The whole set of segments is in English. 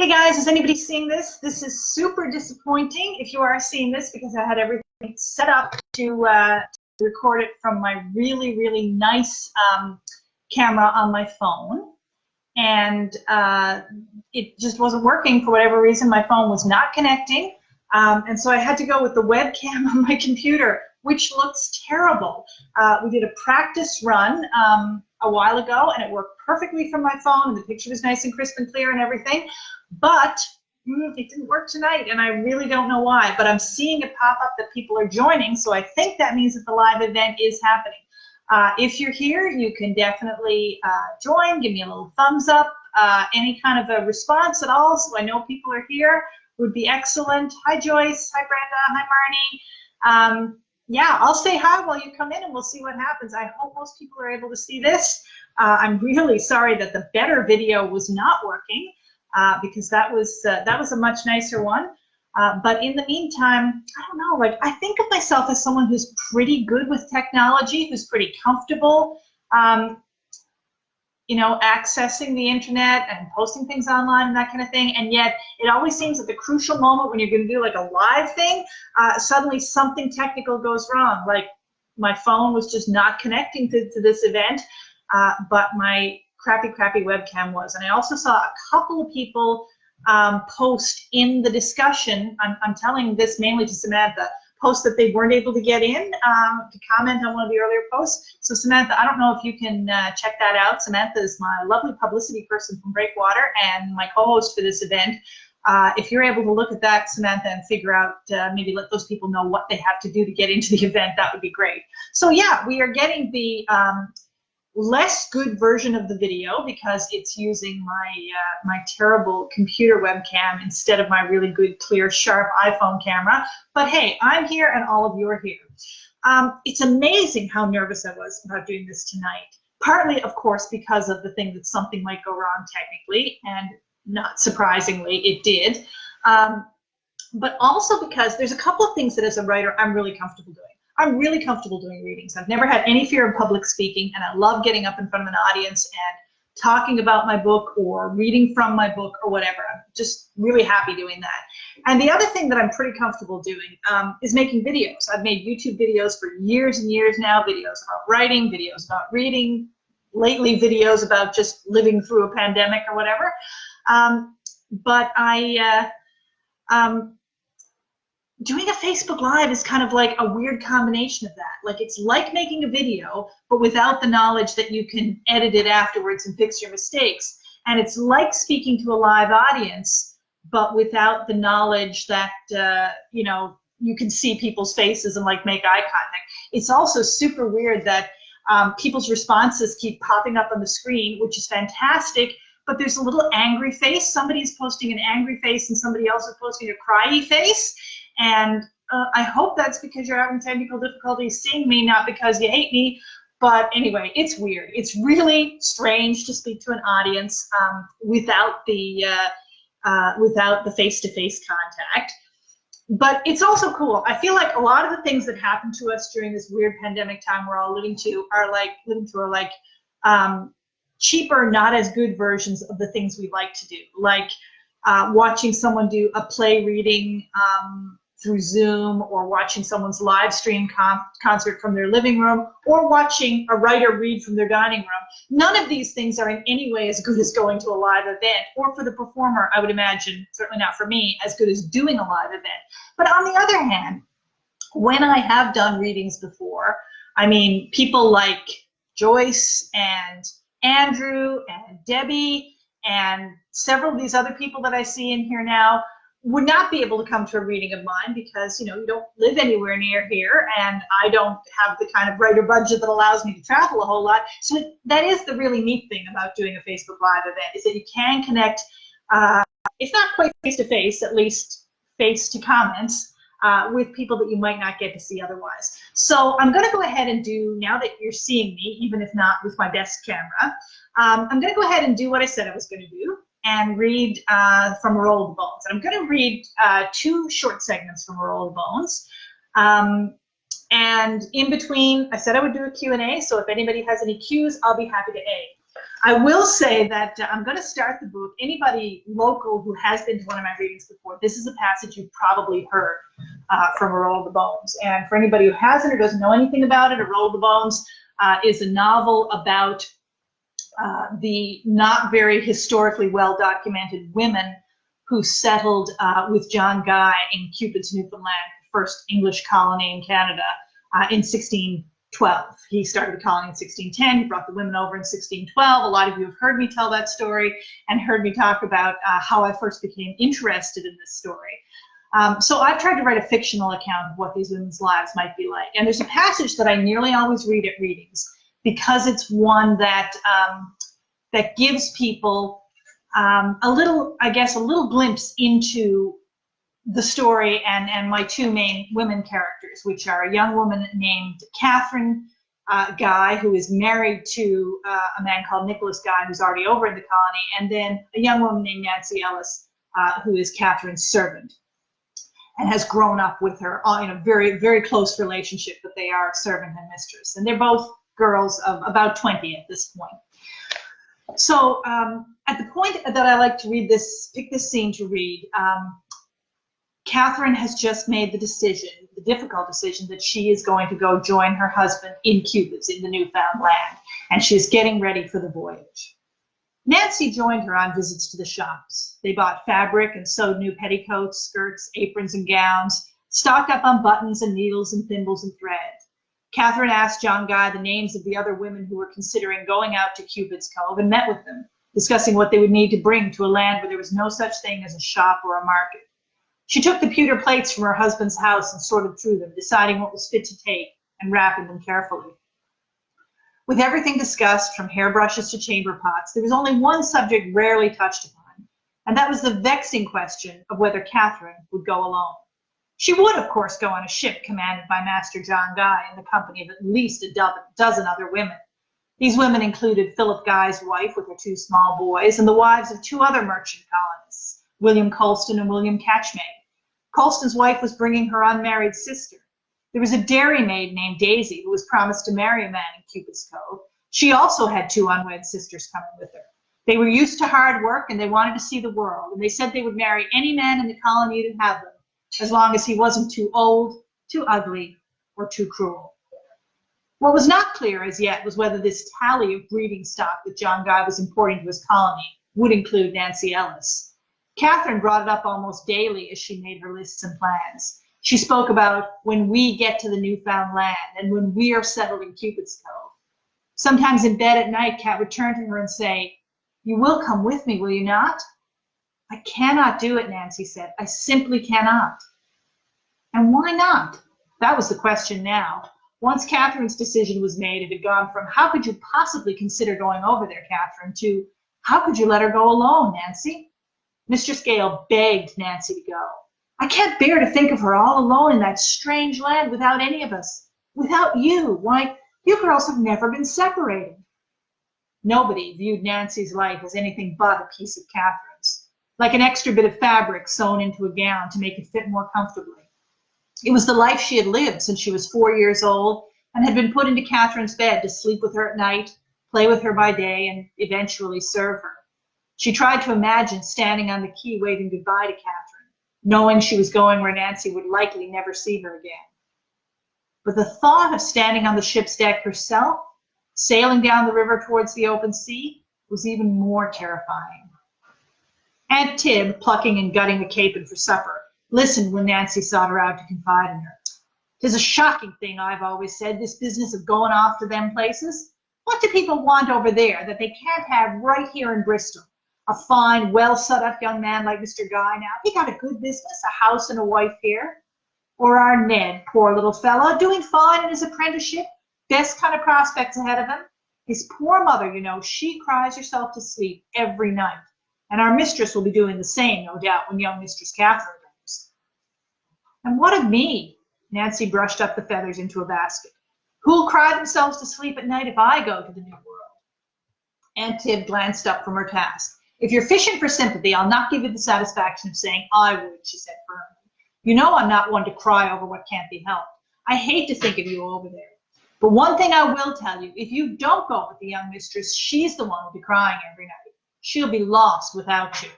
Hey guys, is anybody seeing this? This is super disappointing if you are seeing this because I had everything set up to record it from my really nice camera on my phone. And it just wasn't working for whatever reason. My phone was not connecting. And so I had to go with the webcam on my computer, which looks terrible. We did a practice run a while ago, and it worked perfectly from my phone, and the picture was nice and crisp and clear and everything. But it didn't work tonight, and I really don't know why. But I'm seeing it pop up that people are joining, so I think that means that the live event is happening. If you're here, you can definitely join, give me a little thumbs up, any kind of a response at all, so I know people are here would be excellent. Hi Joyce, hi Brenda, hi Marnie. Yeah, I'll say hi while you come in and we'll see what happens. I hope most people are able to see this. I'm really sorry that the better video was not working because that was a much nicer one. But in the meantime, I don't know, like I think of myself as someone who's pretty good with technology, who's pretty comfortable, you know, accessing the internet and posting things online and that kind of thing. And yet it always seems at the crucial moment when you're going to do like a live thing, suddenly something technical goes wrong. Like my phone was just not connecting to this event, but my crappy webcam was. And I also saw a couple of people post in the discussion, I'm telling this mainly to Samantha, post that they weren't able to get in to comment on one of the earlier posts. So Samantha, I don't know if you can check that out. Samantha is my lovely publicity person from Breakwater and my co-host for this event. If you're able to look at that, Samantha, and figure out, maybe let those people know what they have to do to get into the event, that would be great. So yeah, we are getting the less good version of the video because it's using my terrible computer webcam instead of my really good, clear, sharp iPhone camera. But hey, I'm here and all of you are here. It's amazing how nervous I was about doing this tonight. Partly, of course, because of the thing that something might go wrong technically, and not surprisingly, it did. But also because there's a couple of things that as a writer, I'm really comfortable doing. I'm really comfortable doing readings. I've never had any fear of public speaking, and I love getting up in front of an audience and talking about my book or reading from my book or whatever. I'm just really happy doing that. And the other thing that I'm pretty comfortable doing is making videos. I've made YouTube videos for years and years now, videos about writing, videos about reading, lately videos about just living through a pandemic or whatever. But doing a Facebook Live is kind of like a weird combination of that. Like it's like making a video, but without the knowledge that you can edit it afterwards and fix your mistakes. And it's like speaking to a live audience, but without the knowledge that, you know, you can see people's faces and like make eye contact. It's also super weird that people's responses keep popping up on the screen, which is fantastic, but there's a little angry face. Somebody's posting an angry face and somebody else is posting a cryy face. And I hope that's because you're having technical difficulties seeing me, not because you hate me. But anyway, it's weird. It's really strange to speak to an audience without the face-to-face contact. But it's also cool. I feel like a lot of the things that happen to us during this weird pandemic time we're all living through are like cheaper, not as good versions of the things we like to do, like watching someone do a play reading through Zoom, or watching someone's live stream concert from their living room, or watching a writer read from their dining room. None of these things are in any way as good as going to a live event, or for the performer, I would imagine, certainly not for me, as good as doing a live event. But on the other hand, when I have done readings before, I mean, people like Joyce and Andrew and Debbie and several of these other people that I see in here now would not be able to come to a reading of mine because, you know, you don't live anywhere near here, and I don't have the kind of writer budget that allows me to travel a whole lot. So that is the really neat thing about doing a Facebook Live event, is that you can connect, if not quite face-to-face, at least face-to-comments, with people that you might not get to see otherwise. So I'm going to go ahead and do, now that you're seeing me, even if not with my best camera, I'm going to go ahead and do what I said I was going to do and read from A Roll of the Bones. And I'm going to read 2 short segments from A Roll of the Bones. And in between, I said I would do a Q&A, so if anybody has any cues, I'll be happy to aid. I will say that I'm going to start the book. Anybody local who has been to one of my readings before, this is a passage you've probably heard from A Roll of the Bones. And for anybody who hasn't or doesn't know anything about it, A Roll of the Bones is a novel about the not very historically well-documented women who settled with John Guy in Cupid's Newfoundland, the first English colony in Canada, in 1612. He started the colony in 1610. He brought the women over in 1612. A lot of you have heard me tell that story and heard me talk about how I first became interested in this story. So I've tried to write a fictional account of what these women's lives might be like. And there's a passage that I nearly always read at readings because it's one that that gives people a little, I guess, a little glimpse into the story and my two main women characters, which are a young woman named Catherine Guy, who is married to a man called Nicholas Guy, who's already over in the colony, and then a young woman named Nancy Ellis, who is Catherine's servant and has grown up with her in a very, very close relationship, but they are servant and mistress. And they're both girls of about 20 at this point. So at the point that I like to read this, pick this scene to read, Catherine has just made the decision, the difficult decision, that she is going to go join her husband in Cupid's, in the Newfound land, and she is getting ready for the voyage. Nancy joined her on visits to the shops. They bought fabric and sewed new petticoats, skirts, aprons, and gowns, stocked up on buttons and needles and thimbles and thread. Catherine asked John Guy the names of the other women who were considering going out to Cupid's Cove and met with them, discussing what they would need to bring to a land where there was no such thing as a shop or a market. She took the pewter plates from her husband's house and sorted through them, deciding what was fit to take and wrapping them carefully. With everything discussed, from hairbrushes to chamber pots, there was only one subject rarely touched upon, and that was the vexing question of whether Catherine would go alone. She would, of course, go on a ship commanded by Master John Guy in the company of at least a dozen other women. These women included Philip Guy's wife with her two small boys and the wives of two other merchant colonists, William Colston and William Catchmaid. Colston's wife was bringing her unmarried sister. There was a dairymaid named Daisy who was promised to marry a man in Cupid's Cove. She also had two unwed sisters coming with her. They were used to hard work and they wanted to see the world, and they said they would marry any man in the colony to have them, as long as he wasn't too old, too ugly, or too cruel. What was not clear as yet was whether this tally of breeding stock that John Guy was importing to his colony would include Nancy Ellis. Catherine brought it up almost daily as she made her lists and plans. She spoke about when we get to the Newfound land and when we are settled in Cupid's Cove. Sometimes in bed at night, Cat would turn to her and say, "You will come with me, will you not?" "I cannot do it," Nancy said. "I simply cannot." And why not? That was the question now. Once Catherine's decision was made, it had gone from, "How could you possibly consider going over there, Catherine?" to, "How could you let her go alone, Nancy?" Mistress Gale begged Nancy to go. "I can't bear to think of her all alone in that strange land without any of us. Without you. Why, you girls have never been separated." Nobody viewed Nancy's life as anything but a piece of Catherine's, like an extra bit of fabric sewn into a gown to make it fit more comfortably. It was the life she had lived since she was 4 years old and had been put into Catherine's bed to sleep with her at night, play with her by day, and eventually serve her. She tried to imagine standing on the quay waving goodbye to Catherine, knowing she was going where Nancy would likely never see her again. But the thought of standing on the ship's deck herself, sailing down the river towards the open sea, was even more terrifying. Aunt Tib, plucking and gutting the capon for supper, listened when Nancy sought her out to confide in her. "'Tis a shocking thing, I've always said, this business of going off to them places. What do people want over there that they can't have right here in Bristol? A fine, well-set-up young man like Mr. Guy now, he got a good business, a house and a wife here. Or our Ned, poor little fellow, doing fine in his apprenticeship, best kind of prospects ahead of him. His poor mother, you know, she cries herself to sleep every night. And our mistress will be doing the same, no doubt, when young Mistress Catherine goes. And what of me?" Nancy brushed up the feathers into a basket. "Who'll cry themselves to sleep at night if I go to the New World?" Aunt Tib glanced up from her task. "If you're fishing for sympathy, I'll not give you the satisfaction of saying I would," she said firmly. "You know I'm not one to cry over what can't be helped. I hate to think of you over there. But one thing I will tell you, if you don't go with the young mistress, she's the one who'll be crying every night. She'll be lost without you.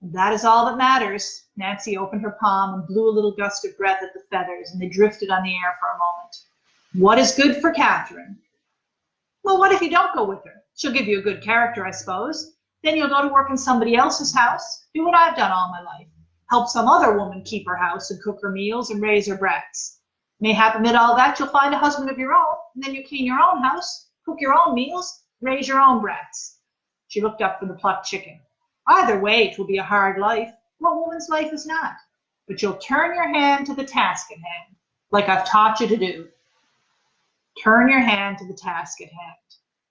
And that is all that matters. Nancy opened her palm and blew a little gust of breath at the feathers, and they drifted on the air for a moment. What is good for Catherine? Well, what if you don't go with her? She'll give you a good character, I suppose. Then you'll go to work in somebody else's house, do what I've done all my life. Help some other woman keep her house and cook her meals and raise her brats. Mayhap amid all that, you'll find a husband of your own, and then you clean your own house, cook your own meals, raise your own brats. She looked up from the plucked chicken. Either way, it will be a hard life. What woman's life is not? But you'll turn your hand to the task at hand, like I've taught you to do. Turn your hand to the task at hand.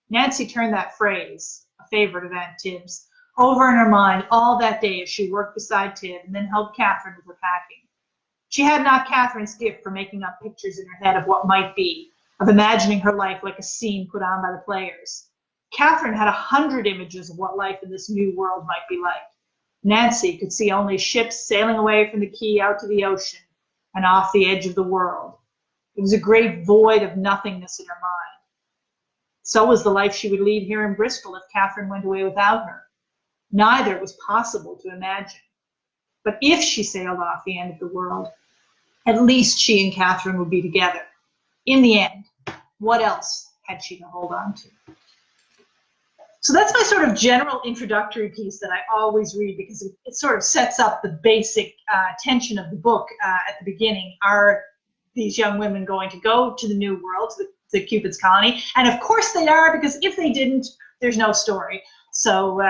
Nancy turned that phrase, a favorite of Aunt Tib's, over in her mind all that day as she worked beside Tib and then helped Catherine with her packing. She had not Catherine's gift for making up pictures in her head of what might be, of imagining her life like a scene put on by the players. Catherine had 100 images of what life in this new world might be like. Nancy could see only ships sailing away from the quay out to the ocean and off the edge of the world. It was a great void of nothingness in her mind. So was the life she would lead here in Bristol if Catherine went away without her. Neither was possible to imagine. But if she sailed off the end of the world, at least she and Catherine would be together. In the end, what else had she to hold on to? So that's my sort of general introductory piece that I always read because it sort of sets up the basic tension of the book at the beginning. Are these young women going to go to the New World, to the Cupid's colony? And of course they are, because if they didn't, there's no story. So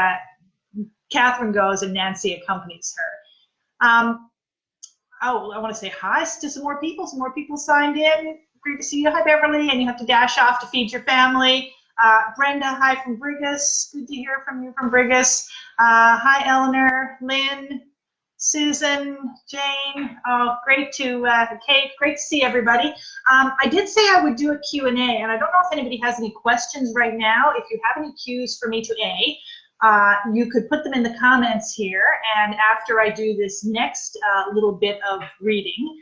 Catherine goes and Nancy accompanies her. Oh, I want to say hi to some more people. Some more people signed in. Great to see you. Hi, Beverly. And you have to dash off to feed your family. Brenda, hi from Brigus. Good to hear from you from Brigus. Hi, Eleanor, Lynn, Susan, Jane. Oh, great to, Kate, great to see everybody. I did say I would do a Q&A, and I don't know if anybody has any questions right now. If you have any Qs for me to you could put them in the comments here, and after I do this next little bit of reading,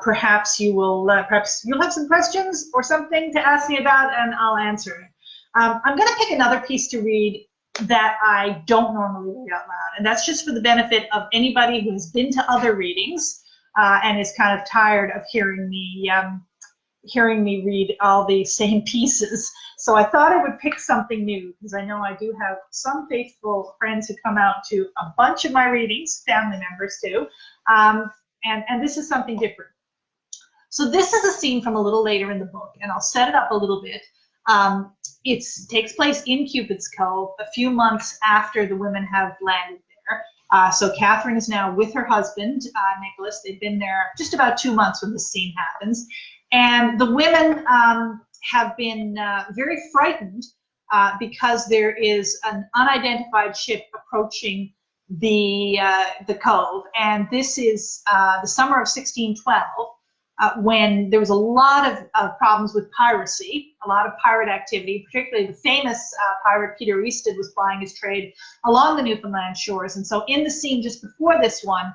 perhaps you will, perhaps you'll have some questions or something to ask me about, and I'll answer it. I'm going to pick another piece to read that I don't normally read out loud, and that's just for the benefit of anybody who has been to other readings and is kind of tired of hearing me read all the same pieces. So I thought I would pick something new, because I know I do have some faithful friends who come out to a bunch of my readings, family members too, and this is something different. So this is a scene from a little later in the book, and I'll set it up a little bit. It takes place in Cupid's Cove a few months after the women have landed there. So Catherine is now with her husband, Nicholas. They've been there just about 2 months when this scene happens. And the women have been very frightened because there is an unidentified ship approaching the cove. And this is the summer of 1612. When there was a lot of problems with piracy, a lot of pirate activity, particularly the famous pirate Peter Easton was plying his trade along the Newfoundland shores. And so in the scene just before this one,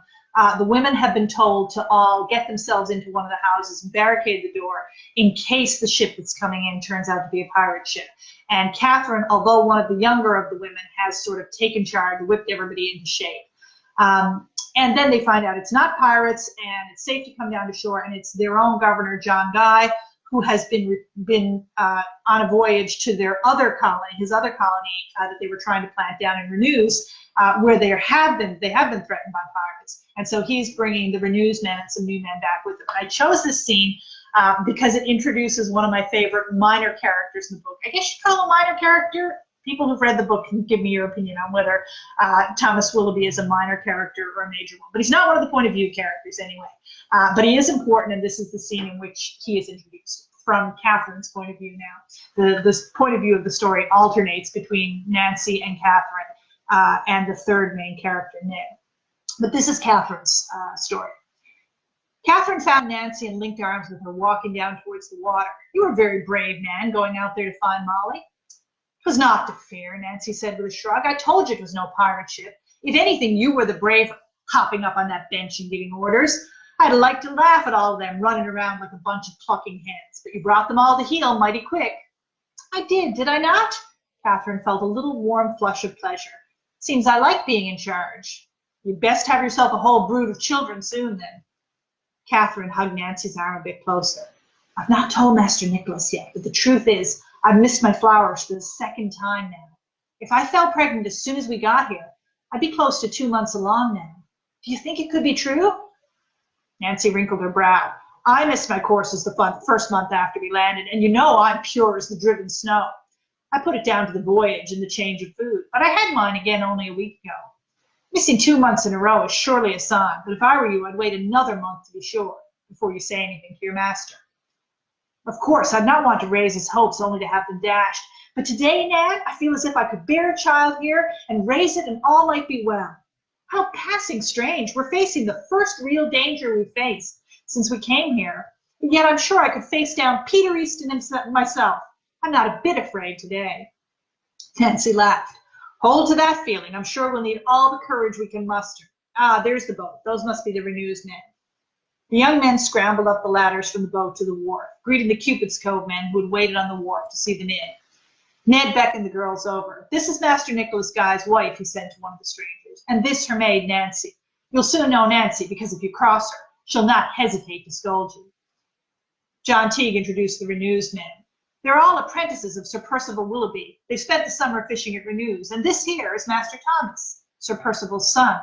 the women have been told to all get themselves into one of the houses and barricade the door in case the ship that's coming in turns out to be a pirate ship. And Catherine, although one of the younger of the women, has sort of taken charge, whipped everybody into shape. And then they find out it's not pirates, and it's safe to come down to shore, and it's their own governor, John Guy, who has been on a voyage to their other colony, his other colony that they were trying to plant down in Renews, where they have been threatened by pirates. And so he's bringing the Renews men and some new men back with him. I chose this scene because it introduces one of my favorite minor characters in the book. I guess you call him a minor character. People who've read the book can give me your opinion on whether Thomas Willoughby is a minor character or a major one. But he's not one of the point of view characters anyway. But he is important, and this is the scene in which he is introduced from Catherine's point of view now. The point of view of the story alternates between Nancy and Catherine and the third main character, Ned. But this is Catherine's story. Catherine found Nancy and linked arms with her walking down towards the water. "You were very brave, man, going out there to find Molly." "It was not to fear," Nancy said with a shrug. "I told you it was no pirate ship. If anything, you were the brave, hopping up on that bench and giving orders. I'd like to laugh at all of them running around like a bunch of clucking hens, but you brought them all to heel mighty quick. I did I not? Catherine felt a little warm flush of pleasure. Seems I like being in charge. You'd best have yourself a whole brood of children soon, then. Catherine hugged Nancy's arm a bit closer. I've not told Master Nicholas yet, but the truth is, I've missed my flowers for the second time now. If I fell pregnant as soon as we got here, I'd be close to 2 months along now. Do you think it could be true? Nancy wrinkled her brow. I missed my courses the first month after we landed, and you know I'm pure as the driven snow. I put it down to the voyage and the change of food, but I had mine again only a week ago. Missing 2 months in a row is surely a sign, but if I were you, I'd wait another month to be sure before you say anything to your master. Of course, I'd not want to raise his hopes only to have them dashed, but today, Nan, I feel as if I could bear a child here and raise it and all might be well. How passing strange. We're facing the first real danger we've faced since we came here, and yet I'm sure I could face down Peter Easton myself. I'm not a bit afraid today. Nancy laughed. Hold to that feeling. I'm sure we'll need all the courage we can muster. Ah, there's the boat. Those must be the Renew's men. The young men scrambled up the ladders from the boat to the wharf, greeting the Cupid's Cove men who had waited on the wharf to see them in. Ned beckoned the girls over. This is Master Nicholas Guy's wife, he said to one of the strangers, and this her maid, Nancy. You'll soon know Nancy, because if you cross her, she'll not hesitate to scold you. John Teague introduced the Renew's men. They're all apprentices of Sir Percival Willoughby. They've spent the summer fishing at Renew's, and this here is Master Thomas, Sir Percival's son.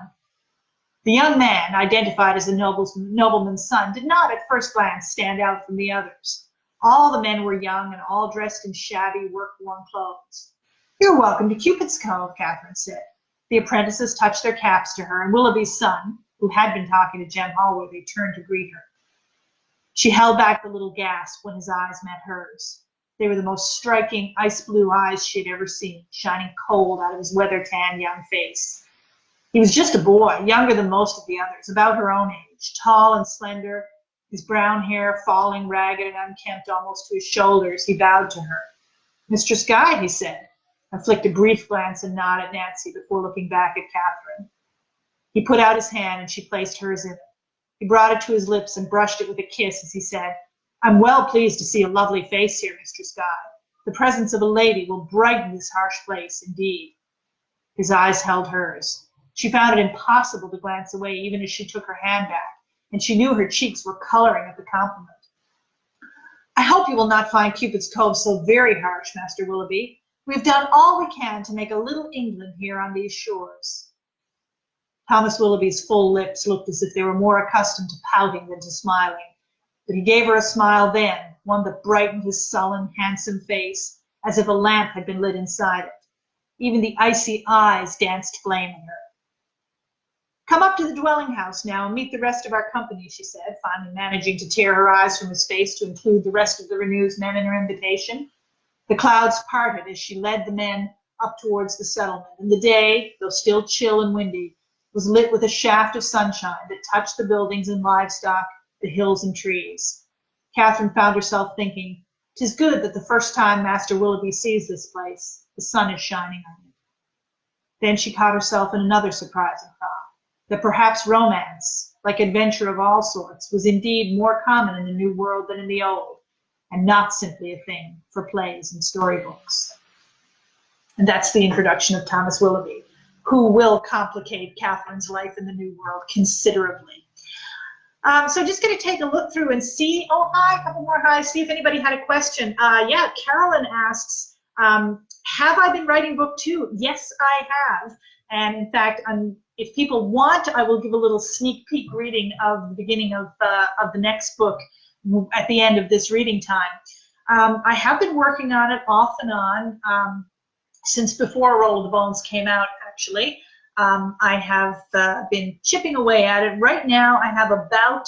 The young man, identified as the nobleman's son, did not at first glance stand out from the others. All the men were young and all dressed in shabby, work-worn clothes. You're welcome to Cupid's Cove, Catherine said. The apprentices touched their caps to her, and Willoughby's son, who had been talking to Jem Hallworthy, turned to greet her. She held back the little gasp when his eyes met hers. They were the most striking ice-blue eyes she had ever seen, shining cold out of his weather-tanned young face. He was just a boy, younger than most of the others, about her own age, tall and slender, his brown hair falling ragged and unkempt almost to his shoulders. He bowed to her. Mistress Guy, he said, and flicked a brief glance and nod at Nancy before looking back at Catherine. He put out his hand and she placed hers in it. He brought it to his lips and brushed it with a kiss as he said, I'm well pleased to see a lovely face here, Mistress Guy. The presence of a lady will brighten this harsh place, indeed. His eyes held hers. She found it impossible to glance away even as she took her hand back, and she knew her cheeks were coloring at the compliment. I hope you will not find Cupid's Cove so very harsh, Master Willoughby. We have done all we can to make a little England here on these shores. Thomas Willoughby's full lips looked as if they were more accustomed to pouting than to smiling, but he gave her a smile then, one that brightened his sullen, handsome face, as if a lamp had been lit inside it. Even the icy eyes danced flame in her. Come up to the dwelling house now and meet the rest of our company, she said, finally managing to tear her eyes from his face to include the rest of the Renew's men in her invitation. The clouds parted as she led the men up towards the settlement, and the day, though still chill and windy, was lit with a shaft of sunshine that touched the buildings and livestock, the hills and trees. Catherine found herself thinking, 'Tis good that the first time Master Willoughby sees this place, the sun is shining on it. Then she caught herself in another surprising thought, that perhaps romance, like adventure of all sorts, was indeed more common in the New World than in the Old, and not simply a thing for plays and storybooks. And that's the introduction of Thomas Willoughby, who will complicate Catherine's life in the New World considerably. So just going to take a look through and see, oh, hi, a couple more highs, see if anybody had a question. Yeah, Carolyn asks, have I been writing book 2? Yes, I have. And in fact, if people want, I will give a little sneak peek reading of the beginning of the next book at the end of this reading time. I have been working on it off and on since before Roll of the Bones came out, actually. I have been chipping away at it. Right now, I have about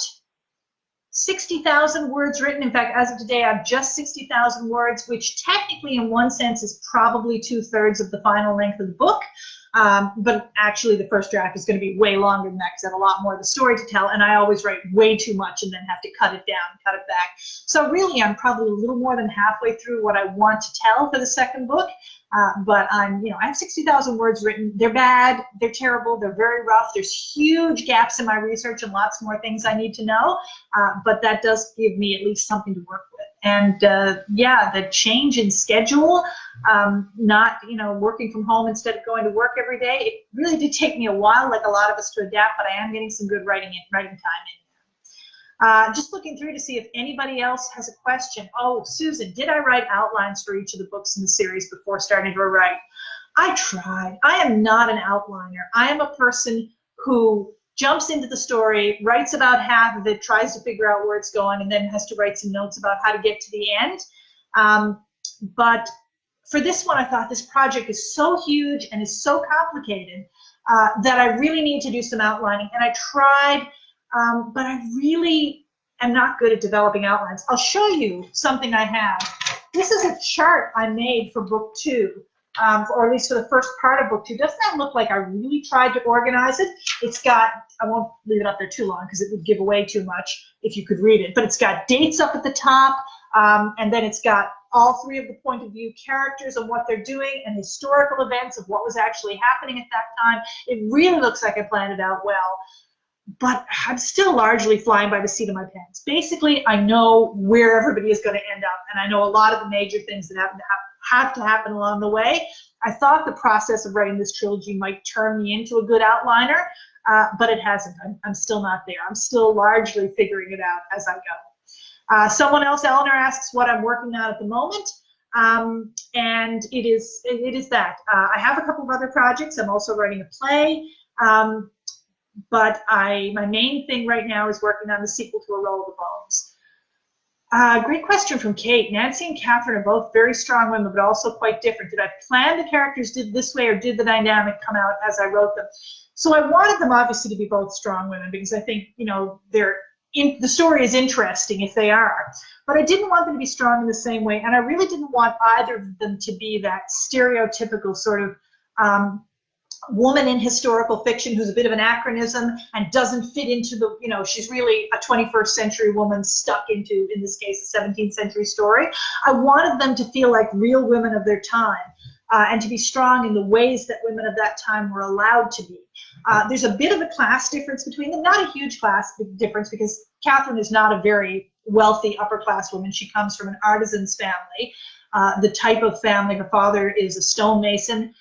60,000 words written. In fact, as of today, I have just 60,000 words, which technically, in one sense, is probably 2/3 of the final length of the book. But actually the first draft is going to be way longer than that because I have a lot more of the story to tell, and I always write way too much and then have to cut it down and cut it back. So really I'm probably a little more than halfway through what I want to tell for the second book. But I'm, I have 60,000 words written. They're bad, they're terrible, they're very rough. There's huge gaps in my research and lots more things I need to know. But that does give me at least something to work with. And yeah, the change in schedule, not, working from home instead of going to work every day, it really did take me a while, like a lot of us, to adapt, but I am getting some good writing time in. Just looking through to see if anybody else has a question. Oh, Susan, did I write outlines for each of the books in the series before starting to write? I tried. I am not an outliner. I am a person who jumps into the story, writes about half of it, tries to figure out where it's going, and then has to write some notes about how to get to the end. But for this one, I thought this project is so huge and is so complicated that I really need to do some outlining. And I tried, but I really am not good at developing outlines. I'll show you something I have. This is a chart I made for book 2. Or at least for the first part of book 2. Doesn't that look like I really tried to organize it? It's got, I won't leave it up there too long because it would give away too much if you could read it, but it's got dates up at the top, and then it's got all 3 of the point of view characters and what they're doing and historical events of what was actually happening at that time. It really looks like I planned it out well, but I'm still largely flying by the seat of my pants. Basically, I know where everybody is going to end up, and I know a lot of the major things that have to happen along the way. I thought the process of writing this trilogy might turn me into a good outliner, but it hasn't. I'm still not there. I'm still largely figuring it out as I go. Someone else, Eleanor, asks what I'm working on at the moment, and it is that. I have a couple of other projects. I'm also writing a play, but my main thing right now is working on the sequel to A Roll of the Bones. Great question from Kate. Nancy and Catherine are both very strong women, but also quite different. Did I plan the characters did this way, or did the dynamic come out as I wrote them? So I wanted them obviously to be both strong women because I think, the story is interesting if they are. But I didn't want them to be strong in the same way, and I really didn't want either of them to be that stereotypical sort of woman in historical fiction who's a bit of an anachronism and doesn't fit into the, she's really a 21st century woman stuck into, in this case, a 17th century story. I wanted them to feel like real women of their time and to be strong in the ways that women of that time were allowed to be. There's a bit of a class difference between them, not a huge class difference because Catherine is not a very wealthy upper class woman. She comes from an artisan's family, the type of family, her father is a stonemason.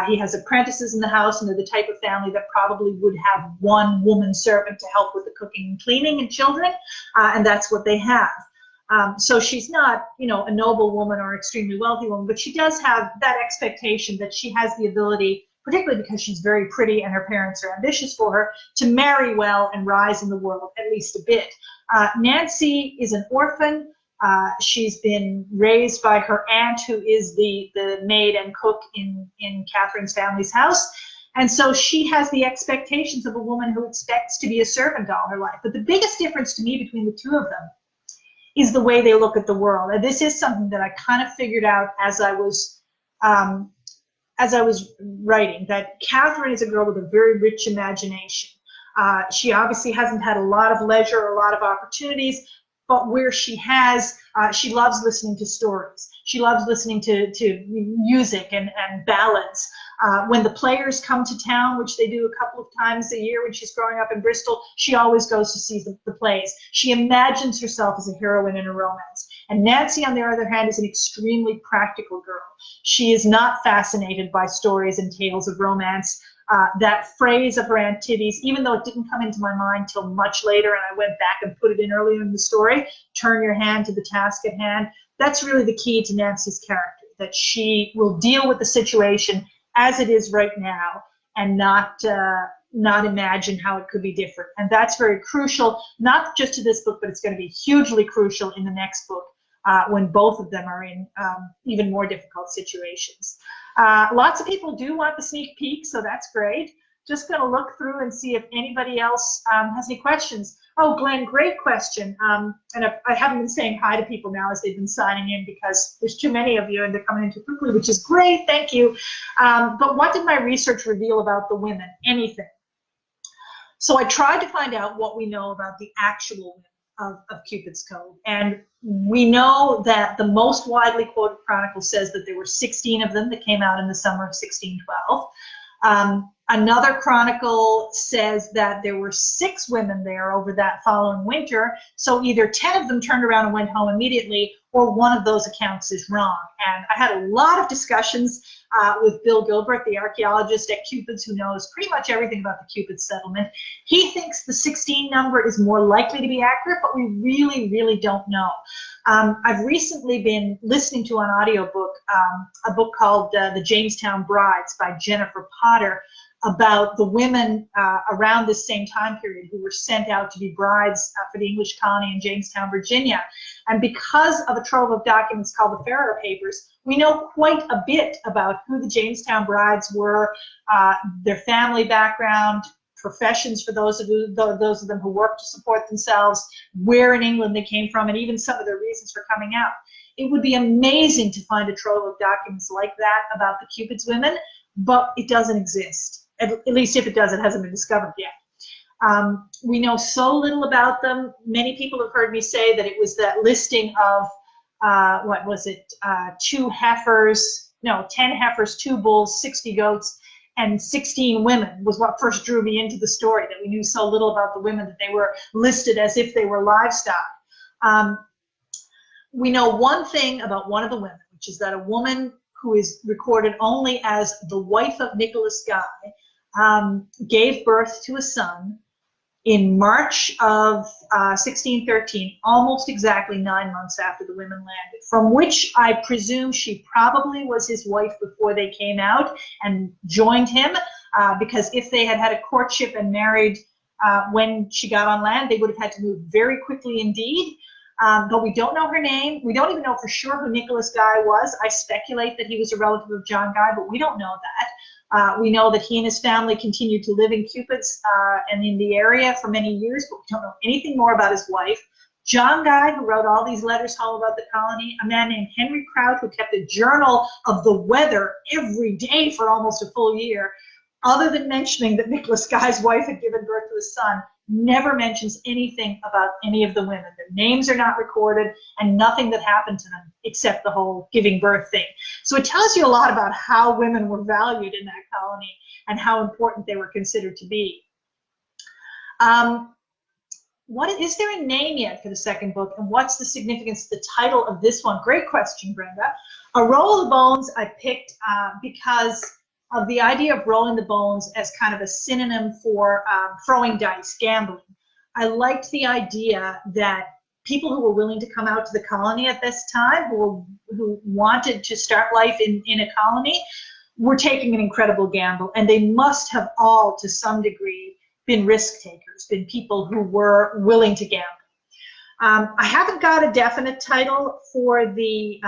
He has apprentices in the house, and they're the type of family that probably would have one woman servant to help with the cooking and cleaning and children, and that's what they have. So she's not, a noble woman or extremely wealthy woman, but she does have that expectation that she has the ability, particularly because she's very pretty and her parents are ambitious for her, to marry well and rise in the world at least a bit. Nancy is an orphan. She's been raised by her aunt, who is the maid and cook in Catherine's family's house. And so she has the expectations of a woman who expects to be a servant all her life. But the biggest difference to me between the two of them is the way they look at the world. And this is something that I kind of figured out as I was writing, that Catherine is a girl with a very rich imagination. She obviously hasn't had a lot of leisure or a lot of opportunities, but where she has, she loves listening to stories. She loves listening to music and ballads. When the players come to town, which they do a couple of times a year when she's growing up in Bristol, she always goes to see the plays. She imagines herself as a heroine in a romance. And Nancy, on the other hand, is an extremely practical girl. She is not fascinated by stories and tales of romance. That phrase of her Aunt Titty's, even though it didn't come into my mind till much later, and I went back and put it in earlier in the story, turn your hand to the task at hand, that's really the key to Nancy's character, that she will deal with the situation as it is right now and not imagine how it could be different. And that's very crucial, not just to this book, but it's going to be hugely crucial in the next book when both of them are in even more difficult situations. Lots of people do want the sneak peek, so that's great. just going to look through and see if anybody else has any questions. Oh, Glenn, great question. And I haven't been saying hi to people now as they've been signing in because there's too many of you and they're coming in too quickly, which is great. Thank you. But what did my research reveal about the women? Anything. So I tried to find out what we know about the actual women of Cupid's Code. And we know that the most widely quoted chronicle says that there were 16 of them that came out in the summer of 1612. Another chronicle says that there were 6 women there over that following winter, so either 10 of them turned around and went home immediately, or one of those accounts is wrong. And I had a lot of discussions with Bill Gilbert, the archaeologist at Cupid's, who knows pretty much everything about the Cupid settlement. He thinks the 16 number is more likely to be accurate, but we really, really don't know. I've recently been listening to an audiobook, a book called The Jamestown Brides by Jennifer Potter, about the women around this same time period who were sent out to be brides for the English colony in Jamestown, Virginia. And because of a trove of documents called the Farrar Papers, we know quite a bit about who the Jamestown brides were, their family background, professions for those of them who worked to support themselves, where in England they came from, and even some of their reasons for coming out. It would be amazing to find a trove of documents like that about the Cupid's women, but it doesn't exist. At least if it does, it hasn't been discovered yet. We know so little about them. Many people have heard me say that it was that listing of, 10 heifers, 2 bulls, 60 goats, and 16 women was what first drew me into the story, that we knew so little about the women that they were listed as if they were livestock. We know one thing about one of the women, which is that a woman who is recorded only as the wife of Nicholas Guy gave birth to a son in March of 1613, almost exactly 9 months after the women landed, from which I presume she probably was his wife before they came out and joined him, because if they had had a courtship and married when she got on land, they would have had to move very quickly indeed. But we don't know her name. We don't even know for sure who Nicholas Guy was. I speculate that he was a relative of John Guy, but we don't know that. We know that he and his family continued to live in Cupid's and in the area for many years, but we don't know anything more about his wife. John Guy, who wrote all these letters home about the colony, a man named Henry Kraut, who kept a journal of the weather every day for almost a full year, other than mentioning that Nicholas Guy's wife had given birth to a son, never mentions anything about any of the women. Their names are not recorded, and nothing that happened to them except the whole giving birth thing. So it tells you a lot about how women were valued in that colony and how important they were considered to be. Is there a name yet for the second book, and what's the significance of the title of this one? Great question, Brenda. A Roll of the Bones I picked because of the idea of rolling the bones as kind of a synonym for throwing dice, gambling. I liked the idea that people who were willing to come out to the colony at this time, who wanted to start life in a colony, were taking an incredible gamble, and they must have all, to some degree, been risk takers, been people who were willing to gamble. I haven't got a definite title for the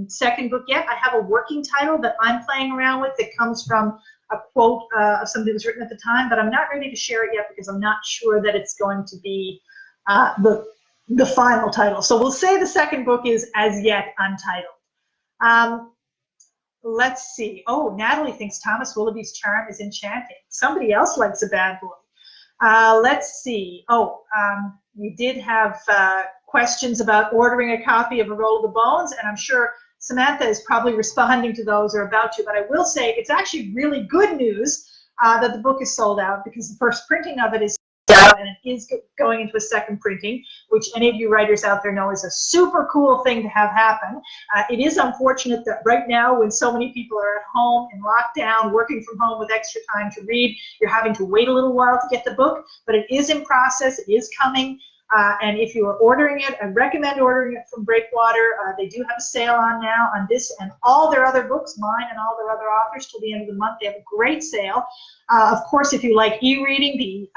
second book yet. I have a working title that I'm playing around with that comes from a quote of something that was written at the time, but I'm not ready to share it yet because I'm not sure that it's going to be the final title. So we'll say the second book is as yet untitled. Let's see. Oh, Natalie thinks Thomas Willoughby's charm is enchanting. Somebody else likes a bad boy. Let's see. We did have questions about ordering a copy of A Roll of the Bones, and I'm sure Samantha is probably responding to those or about to, but I will say it's actually really good news that the book is sold out, because the first printing of it is out and it is going into a second printing, which any of you writers out there know is a super cool thing to have happen. It is unfortunate that right now, when so many people are at home in lockdown, working from home with extra time to read, you're having to wait a little while to get the book, but it is in process, it is coming. And if you are ordering it, I recommend ordering it from Breakwater. They do have a sale on now on this and all their other books, mine and all their other authors, till the end of the month. They have a great sale. Of course, if you like e-reading, the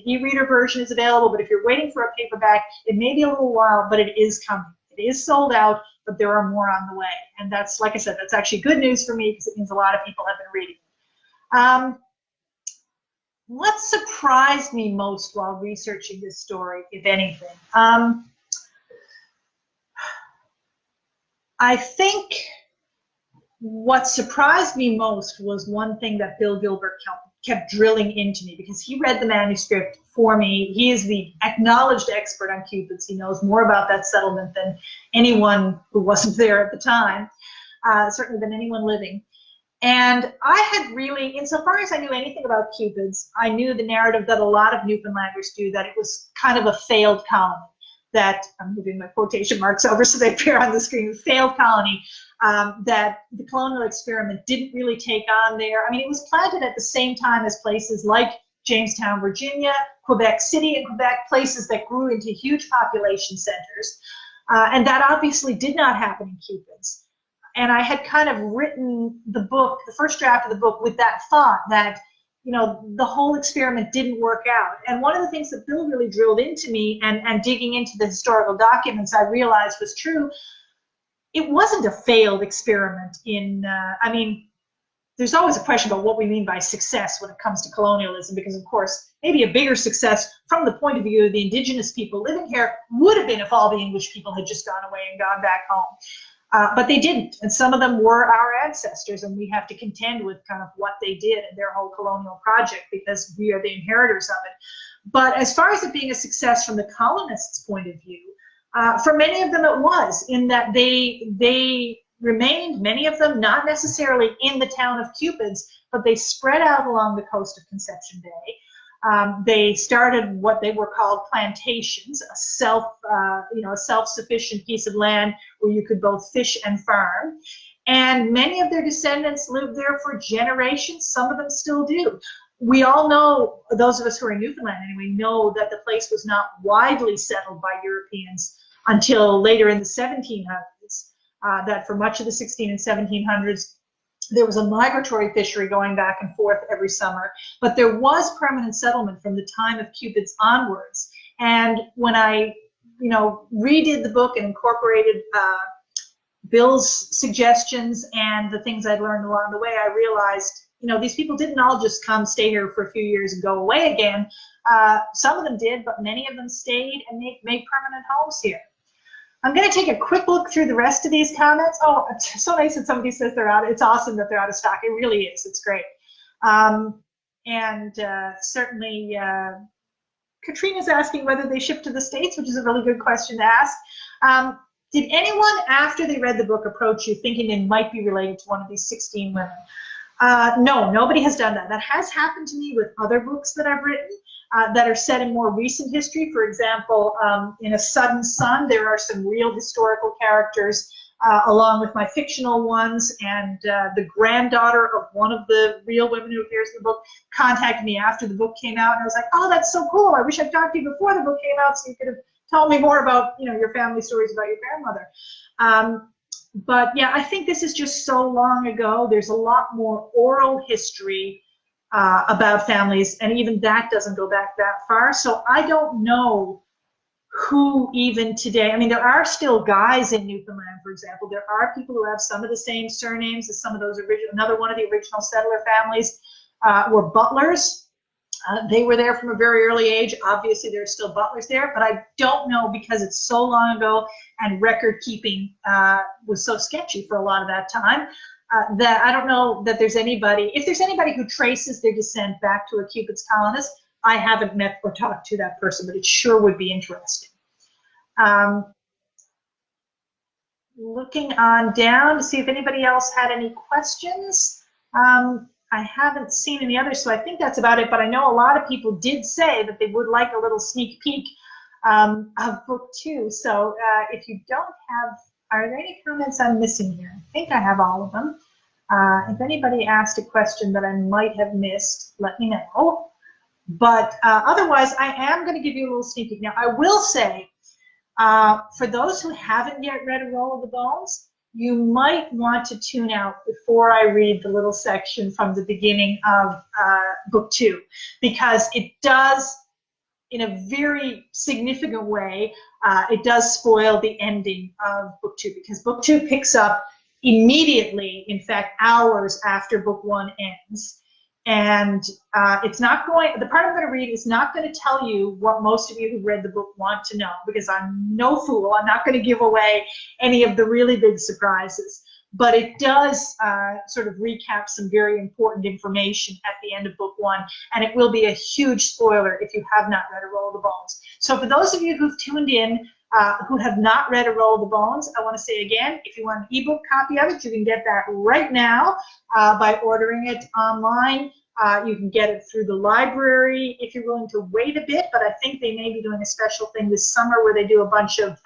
e-reader version is available, but if you're waiting for a paperback, it may be a little while, but it is coming. It is sold out, but there are more on the way. And that's, like I said, that's actually good news for me, because it means a lot of people have been reading it. What surprised me most while researching this story, if anything? I think what surprised me most was one thing that Bill Gilbert kept drilling into me, because he read the manuscript for me. He is the acknowledged expert on Cupids. He knows more about that settlement than anyone who wasn't there at the time, certainly than anyone living. And I had really, insofar as I knew anything about Cupids, I knew the narrative that a lot of Newfoundlanders do, that it was kind of a failed colony. That, I'm moving my quotation marks over so they appear on the screen, failed colony, that the colonial experiment didn't really take on there. I mean, it was planted at the same time as places like Jamestown, Virginia, Quebec City, and Quebec, places that grew into huge population centers. And that obviously did not happen in Cupids. And I had kind of written the book, the first draft of the book, with that thought that, you know, the whole experiment didn't work out. And one of the things that Bill really drilled into me, and digging into the historical documents, I realized was true. It wasn't a failed experiment I mean, there's always a question about what we mean by success when it comes to colonialism, because of course, maybe a bigger success from the point of view of the indigenous people living here would have been if all the English people had just gone away and gone back home. But they didn't, and some of them were our ancestors, and we have to contend with kind of what they did in their whole colonial project, because we are the inheritors of it. But as far as it being a success from the colonists' point of view, for many of them it was, in that they remained, many of them, not necessarily in the town of Cupids, but they spread out along the coast of Conception Bay. They started what they were called plantations, a self-sufficient piece of land where you could both fish and farm. And many of their descendants lived there for generations. Some of them still do. We all know, those of us who are in Newfoundland anyway, know that the place was not widely settled by Europeans until later in the 1700s. That for much of the 16 and 1700s, there was a migratory fishery going back and forth every summer, but there was permanent settlement from the time of Cupids onwards. And when I, redid the book and incorporated Bill's suggestions and the things I'd learned along the way, I realized, these people didn't all just come, stay here for a few years and go away again. Some of them did, but many of them stayed and made permanent homes here. I'm going to take a quick look through the rest of these comments. Oh, it's so nice that somebody says they're out. It's awesome that they're out of stock. It really is. It's great. Certainly, Katrina's asking whether they ship to the States, which is a really good question to ask. Did anyone, after they read the book, approach you thinking they might be related to one of these 16 women? No, nobody has done that. That has happened to me with other books that I've written. That are set in more recent history. For example, in A Sudden Sun, there are some real historical characters along with my fictional ones, and the granddaughter of one of the real women who appears in the book contacted me after the book came out, and I was like, oh, that's so cool. I wish I'd talked to you before the book came out so you could have told me more about your family stories about your grandmother. But yeah, I think this is just so long ago. There's a lot more oral history about families, and even that doesn't go back that far. So I don't know who even today, I mean, there are still guys in Newfoundland, for example. There are people who have some of the same surnames as some of those original, another one of the original settler families were butlers. They were there from a very early age. Obviously, there are still butlers there, but I don't know, because it's so long ago and record keeping was so sketchy for a lot of that time. That I don't know that there's anybody, if there's anybody who traces their descent back to a Cupids colonist, I haven't met or talked to that person, but it sure would be interesting. Looking on down to see if anybody else had any questions. I haven't seen any others, so I think that's about it, but I know a lot of people did say that they would like a little sneak peek of book 2. So if you don't have, are there any comments I'm missing here? I think I have all of them. If anybody asked a question that I might have missed, let me know. But otherwise, I am going to give you a little sneak peek. Now, I will say, for those who haven't yet read A Roll of the Bones, you might want to tune out before I read the little section from the beginning of book 2, because it does, in a very significant way, it does spoil the ending of book 2, because book 2 picks up immediately, in fact, hours after book 1 ends. And it's not going, the part I'm going to read is not going to tell you what most of you who read the book want to know, because I'm no fool. I'm not going to give away any of the really big surprises. But it does sort of recap some very important information at the end of book one, and it will be a huge spoiler if you have not read A Roll of the Bones. So for those of you who've tuned in who have not read A Roll of the Bones, I want to say again, if you want an ebook copy of it, you can get that right now by ordering it online. You can get it through the library if you're willing to wait a bit, but I think they may be doing a special thing this summer where they do a bunch of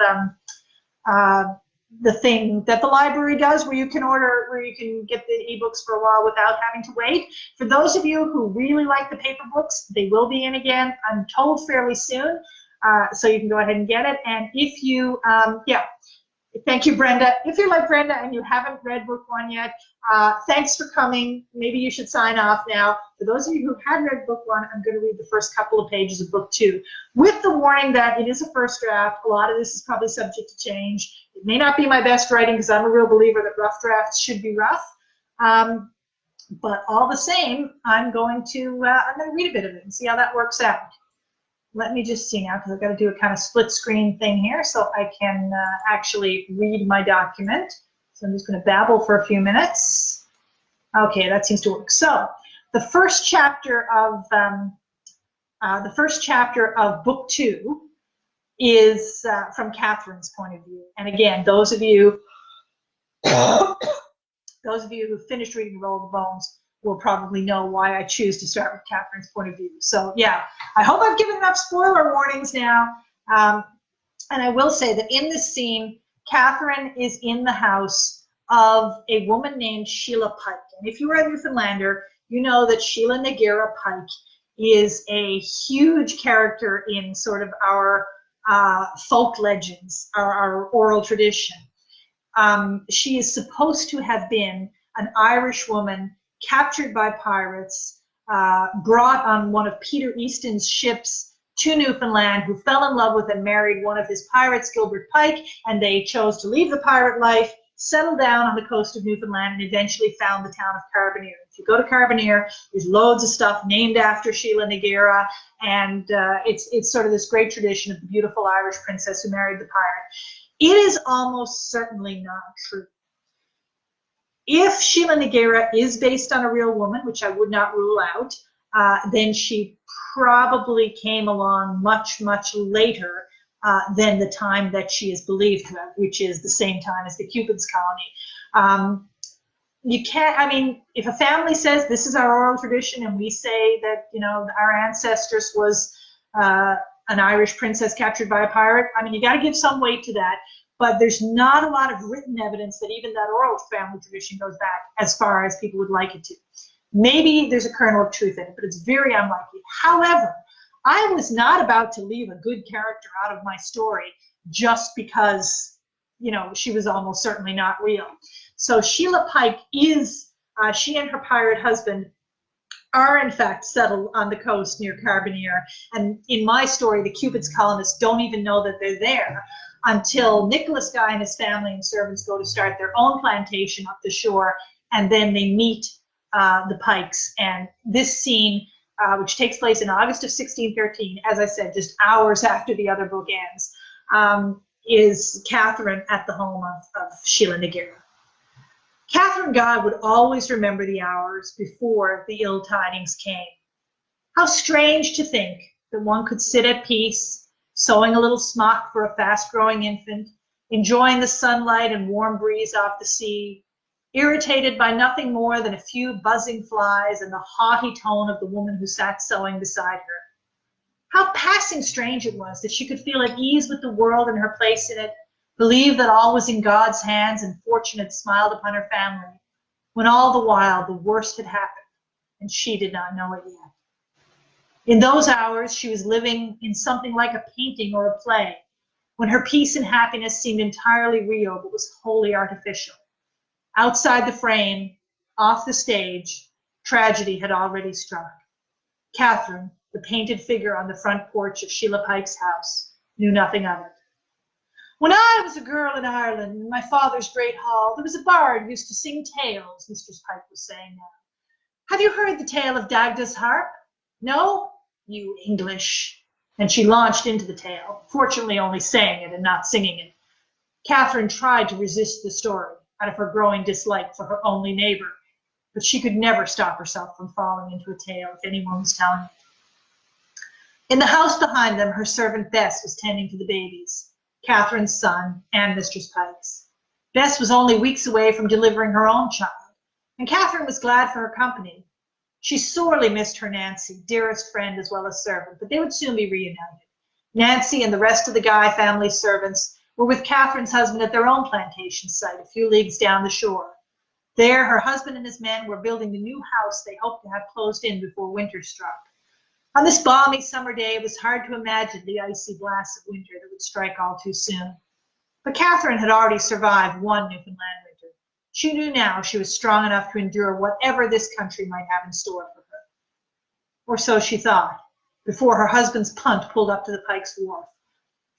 the thing that the library does where you can order, where you can get the ebooks for a while without having to wait. For those of you who really like the paper books, they will be in again, I'm told, fairly soon. So you can go ahead and get it. And if you, thank you, Brenda. If you're like Brenda and you haven't read book one yet, thanks for coming. Maybe you should sign off now. For those of you who had read book one, I'm going to read the first couple of pages of book two, with the warning that it is a first draft. A lot of this is probably subject to change. It may not be my best writing, because I'm a real believer that rough drafts should be rough. But all the same, I'm going to read a bit of it and see how that works out. Let me just see now, because I've got to do a kind of split screen thing here so I can actually read my document. So I'm just going to babble for a few minutes. Okay, that seems to work. So the first chapter of book two is from Catherine's point of view. And again, those of you who finished reading Roll of the Bones will probably know why I choose to start with Catherine's point of view. So yeah, I hope I've given enough spoiler warnings now. And I will say that in this scene, Catherine is in the house of a woman named Sheila Pike. And if you are a Newfoundlander, you know that Sheila Nagara Pike is a huge character in sort of our folk legends, our oral tradition. She is supposed to have been an Irish woman captured by pirates, brought on one of Peter Easton's ships to Newfoundland, who fell in love with and married one of his pirates, Gilbert Pike, and they chose to leave the pirate life, settle down on the coast of Newfoundland, and eventually found the town of Carbonear. If you go to Carbonear, there's loads of stuff named after Sheila Nagara, and it's sort of this great tradition of the beautiful Irish princess who married the pirate. It is almost certainly not true. If Sheila Nagara is based on a real woman, which I would not rule out, then she probably came along much, much later than the time that she is believed to have, which is the same time as the Cupid's colony. You can't, I mean, if a family says this is our oral tradition and we say that, you know, our ancestors was an Irish princess captured by a pirate, I mean, you got to give some weight to that. But there's not a lot of written evidence that even that oral family tradition goes back as far as people would like it to. Maybe there's a kernel of truth in it, but it's very unlikely. However, I was not about to leave a good character out of my story just because, you know, she was almost certainly not real. So Sheila Pike is, she and her pirate husband are in fact settled on the coast near Carbonear. And in my story, the Cupid's colonists don't even know that they're there until Nicholas Guy and his family and servants go to start their own plantation up the shore, and then they meet the Pikes. And this scene, which takes place in August of 1613, as I said, just hours after the other book ends, is Catherine at the home of Sheila Nagara. Catherine Guy would always remember the hours before the ill tidings came. How strange to think that one could sit at peace, sewing a little smock for a fast-growing infant, enjoying the sunlight and warm breeze off the sea, irritated by nothing more than a few buzzing flies and the haughty tone of the woman who sat sewing beside her. How passing strange it was that she could feel at ease with the world and her place in it, believe that all was in God's hands and fortune had smiled upon her family, when all the while the worst had happened, and she did not know it yet. In those hours, she was living in something like a painting or a play, when her peace and happiness seemed entirely real but was wholly artificial. Outside the frame, off the stage, tragedy had already struck. Catherine, the painted figure on the front porch of Sheila Pike's house, knew nothing of it. When I was a girl in Ireland, in my father's great hall, there was a bard who used to sing tales, Mistress Pike was saying now. Have you heard the tale of Dagda's harp? No? You English. And she launched into the tale, fortunately only saying it and not singing it. Catherine tried to resist the story out of her growing dislike for her only neighbor, but she could never stop herself from falling into a tale if anyone was telling it. In the house behind them, her servant Bess was tending to the babies, Catherine's son and Mistress Pike's. Bess was only weeks away from delivering her own child, and Catherine was glad for her company. She sorely missed her Nancy, dearest friend as well as servant, but they would soon be reunited. Nancy and the rest of the Guy family servants were with Catherine's husband at their own plantation site a few leagues down the shore. There, her husband and his men were building the new house they hoped to have closed in before winter struck. On this balmy summer day, it was hard to imagine the icy blasts of winter that would strike all too soon. But Catherine had already survived one Newfoundland winter. She knew now she was strong enough to endure whatever this country might have in store for her. Or so she thought, before her husband's punt pulled up to the Pike's wharf.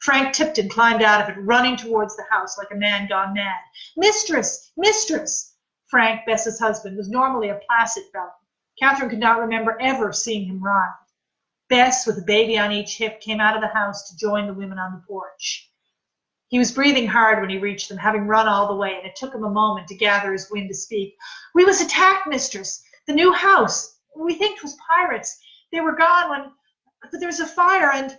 Frank Tipton climbed out of it, running towards the house like a man gone mad. Mistress! Mistress! Frank, Bess's husband, was normally a placid fellow. Catherine could not remember ever seeing him ride. Bess, with a baby on each hip, came out of the house to join the women on the porch. He was breathing hard when he reached them, having run all the way, and it took him a moment to gather his wind to speak. We was attacked, mistress. The new house. We think 'twas pirates. They were gone but there was a fire and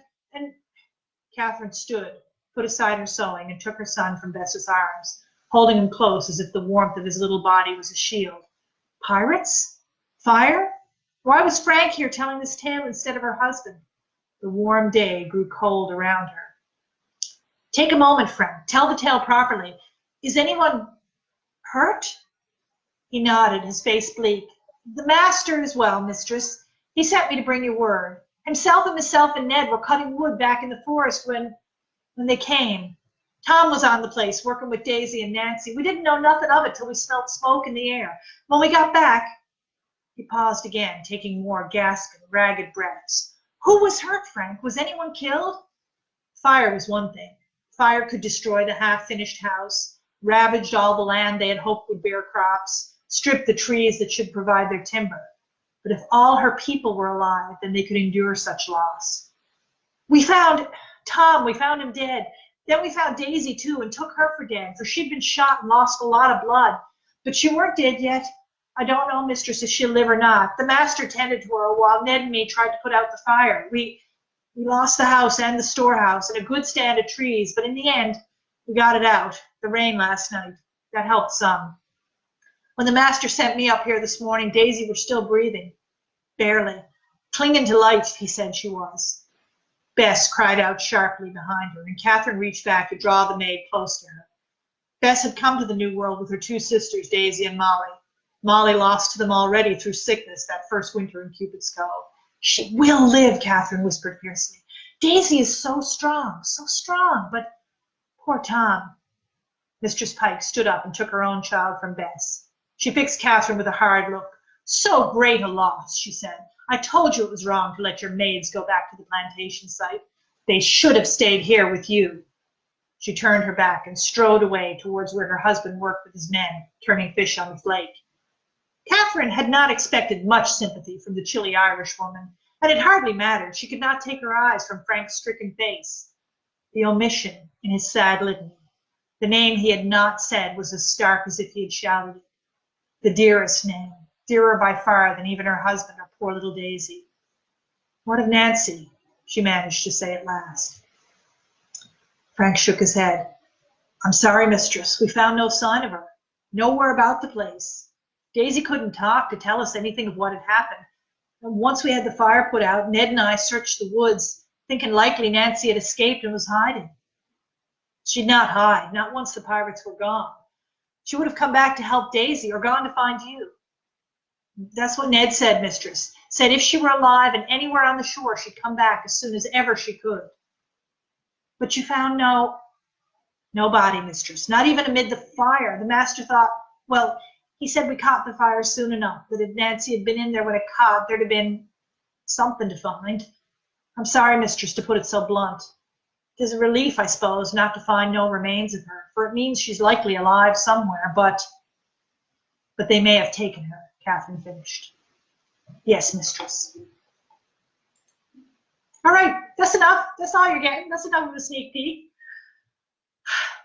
Catherine stood, put aside her sewing, and took her son from Bess's arms, holding him close as if the warmth of his little body was a shield. Pirates? Fire? Why was Frank here telling this tale instead of her husband? The warm day grew cold around her. Take a moment, Frank. Tell the tale properly. Is anyone hurt? He nodded, his face bleak. The master is well, mistress. He sent me to bring you word. Himself and Ned were cutting wood back in the forest when they came. Tom was on the place, working with Daisy and Nancy. We didn't know nothing of it till we smelled smoke in the air. When we got back, he paused again, taking more gasping, ragged breaths. Who was hurt, Frank? Was anyone killed? Fire was one thing. Fire could destroy the half-finished house, ravaged all the land they had hoped would bear crops, strip the trees that should provide their timber. But if all her people were alive, then they could endure such loss. We found Tom, we found him dead. Then we found Daisy, too, and took her for dead, for she'd been shot and lost a lot of blood. But she weren't dead yet. I don't know, mistress, if she'll live or not. The master tended to her while Ned and me tried to put out the fire. We lost the house and the storehouse and a good stand of trees, but in the end, we got it out. The rain last night. That helped some. When the master sent me up here this morning, Daisy was still breathing. Barely. Clinging to life, he said she was. Bess cried out sharply behind her, and Catherine reached back to draw the maid close to her. Bess had come to the New World with her two sisters, Daisy and Molly. Molly lost to them already through sickness that first winter in Cupid's Cove. She will live, Catherine whispered fiercely. Daisy is so strong, but poor Tom. Mistress Pike stood up and took her own child from Bess. She fixed Catherine with a hard look. So great a loss, she said. I told you it was wrong to let your maids go back to the plantation site. They should have stayed here with you. She turned her back and strode away towards where her husband worked with his men, turning fish on the flake. Catherine had not expected much sympathy from the chilly Irishwoman, and it hardly mattered. She could not take her eyes from Frank's stricken face. The omission in his sad litany. The name he had not said was as stark as if he had shouted it. The dearest name, dearer by far than even her husband or poor little Daisy. What of Nancy? She managed to say at last. Frank shook his head. I'm sorry, mistress. We found no sign of her. Nowhere about the place. Daisy couldn't talk to tell us anything of what had happened. And once we had the fire put out, Ned and I searched the woods, thinking likely Nancy had escaped and was hiding. She'd not hide, not once the pirates were gone. She would have come back to help Daisy or gone to find you. That's what Ned said, mistress. Said if she were alive and anywhere on the shore, she'd come back as soon as ever she could. But you found no body, mistress, not even amid the fire. The master thought, well, he said we caught the fire soon enough, that if Nancy had been in there when it caught, there'd have been something to find. I'm sorry, mistress, to put it so blunt. 'Tis a relief, I suppose, not to find no remains of her, for it means she's likely alive somewhere, but they may have taken her, Catherine finished. Yes, mistress. All right, that's enough. That's all you're getting. That's enough of a sneak peek.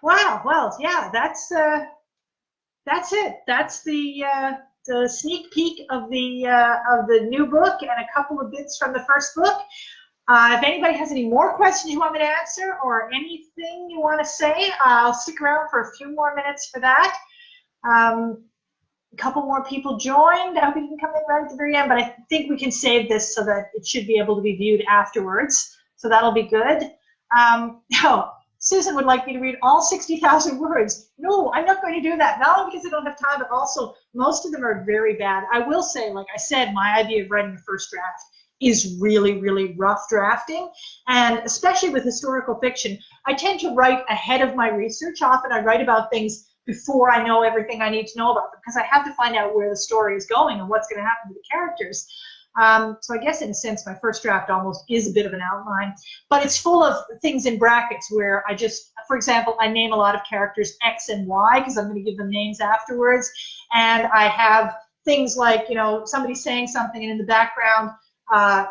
Wow. Well, yeah, that's it. That's the sneak peek of the new book and a couple of bits from the first book. If anybody has any more questions you want me to answer or anything you want to say, I'll stick around for a few more minutes for that. A couple more people joined. I hope you can come in right at the very end, but I think we can save this so that it should be able to be viewed afterwards. So that'll be good. Oh, Susan would like me to read all 60,000 words. No, I'm not going to do that. Not only because I don't have time, but also most of them are very bad. I will say, like I said, my idea of writing a first draft is really, really rough drafting. And especially with historical fiction, I tend to write ahead of my research. Often I write about things before I know everything I need to know about them, because I have to find out where the story is going and what's going to happen to the characters. So I guess in a sense, my first draft almost is a bit of an outline, but it's full of things in brackets where I just, for example, I name a lot of characters X and Y because I'm going to give them names afterwards. And I have things like, you know, somebody saying something and in the background,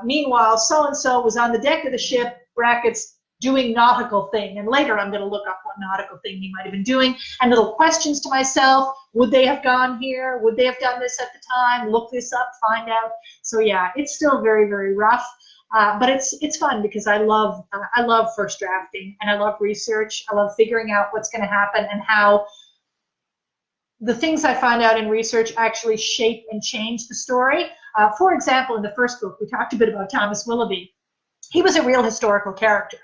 meanwhile, so-and-so was on the deck of the ship, brackets, doing nautical thing. And later I'm going to look up what nautical thing he might have been doing. And little questions to myself. Would they have gone here? Would they have done this at the time? Look this up, find out. So yeah, it's still very, very rough. But it's fun because I love first drafting and I love research. I love figuring out what's going to happen and how the things I find out in research actually shape and change the story. For example, in the first book, we talked a bit about Thomas Willoughby. He was a real historical character.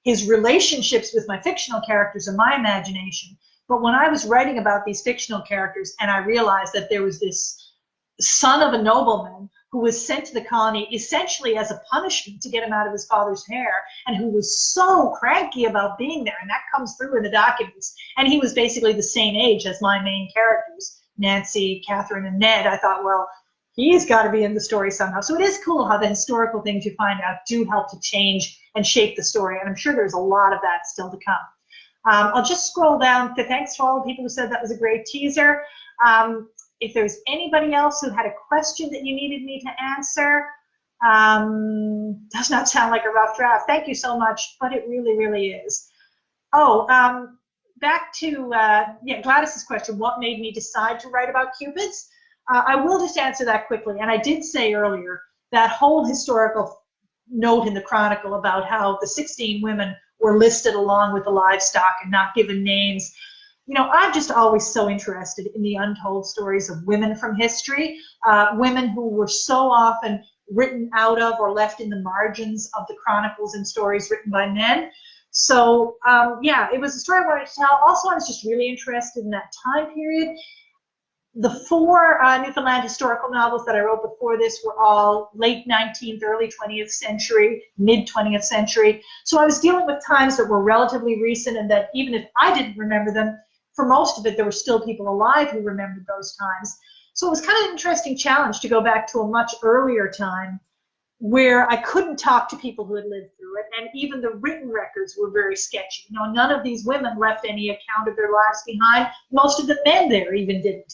His relationships with my fictional characters are my imagination. But when I was writing about these fictional characters and I realized that there was this son of a nobleman who was sent to the colony essentially as a punishment to get him out of his father's hair, and who was so cranky about being there, and that comes through in the documents, and he was basically the same age as my main characters, Nancy, Catherine, and Ned, I thought, well, he's got to be in the story somehow. So it is cool how the historical things you find out do help to change and shape the story, and I'm sure there's a lot of that still to come. I'll just scroll down to thanks to all the people who said that was a great teaser. If there's anybody else who had a question that you needed me to answer, does not sound like a rough draft. Thank you so much, but it really, really is. Oh, back to yeah, Gladys's question, what made me decide to write about Cupids? I will just answer that quickly. And I did say earlier that whole historical note in the Chronicle about how the 16 women were listed along with the livestock and not given names. You know, I'm just always so interested in the untold stories of women from history, women who were so often written out of or left in the margins of the chronicles and stories written by men. So, yeah, it was a story I wanted to tell. Also, I was just really interested in that time period. The four Newfoundland historical novels that I wrote before this were all late 19th, early 20th century, mid 20th century. So I was dealing with times that were relatively recent, and that even if I didn't remember them, for most of it, there were still people alive who remembered those times. So it was kind of an interesting challenge to go back to a much earlier time where I couldn't talk to people who had lived through it, and even the written records were very sketchy. You know, none of these women left any account of their lives behind. Most of the men there even didn't.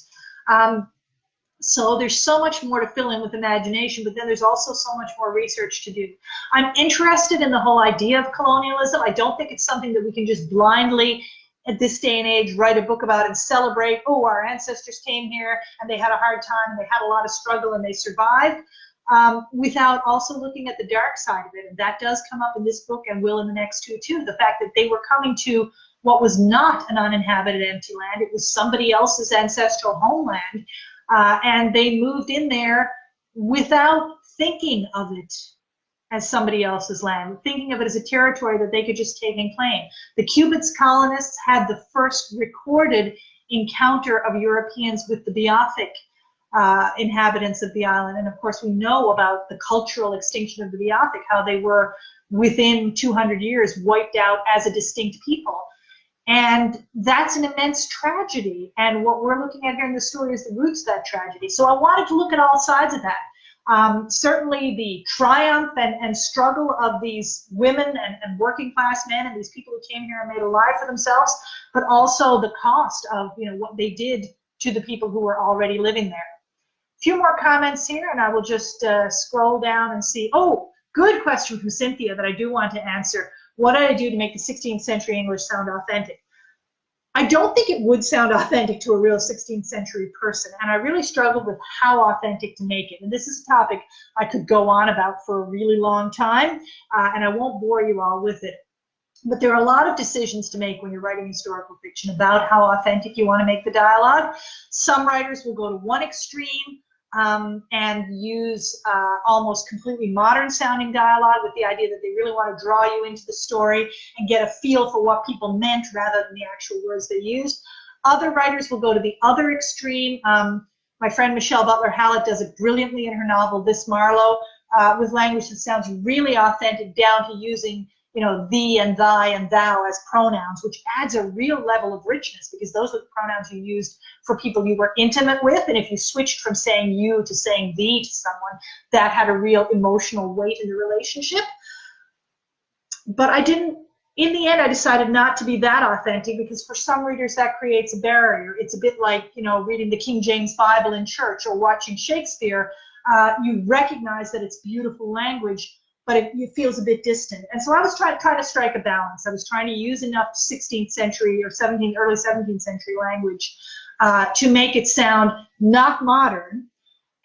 So there's so much more to fill in with imagination, but then there's also so much more research to do. I'm interested in the whole idea of colonialism. I don't think it's something that we can just blindly, at this day and age, write a book about and celebrate, oh, our ancestors came here and they had a hard time and they had a lot of struggle and they survived, without also looking at the dark side of it. And that does come up in this book and will in the next two too. The fact that they were coming to what was not an uninhabited empty land. It was somebody else's ancestral homeland. And they moved in there without thinking of it as somebody else's land, thinking of it as a territory that they could just take and claim. The Cupids colonists had the first recorded encounter of Europeans with the Beothuk inhabitants of the island. And of course, we know about the cultural extinction of the Beothuk, how they were within 200 years wiped out as a distinct people. And that's an immense tragedy. And what we're looking at here in the story is the roots of that tragedy. So I wanted to look at all sides of that. Certainly the triumph and struggle of these women and working class men and these people who came here and made a life for themselves, but also the cost of, you know, what they did to the people who were already living there. few more comments here, and I will just scroll down and see. Oh, good question from Cynthia that I do want to answer. What did I do to make the 16th century English sound authentic? I don't think it would sound authentic to a real 16th century person, and I really struggled with how authentic to make it. And this is a topic I could go on about for a really long time, and I won't bore you all with it. But there are a lot of decisions to make when you're writing historical fiction about how authentic you want to make the dialogue. Some writers will go to one extreme and use almost completely modern sounding dialogue with the idea that they really want to draw you into the story and get a feel for what people meant rather than the actual words they used. Other writers will go to the other extreme. My friend Michelle Butler Hallett does it brilliantly in her novel This Marlowe, with language that sounds really authentic down to using thee and thy and thou as pronouns, which adds a real level of richness because those are the pronouns you used for people you were intimate with. And if you switched from saying you to saying thee to someone, that had a real emotional weight in the relationship. But in the end, I decided not to be that authentic because for some readers that creates a barrier. It's a bit like, reading the King James Bible in church or watching Shakespeare. You recognize that it's beautiful language, but it feels a bit distant. And so I was trying to strike a balance. I was trying to use enough 16th century or early 17th century language to make it sound not modern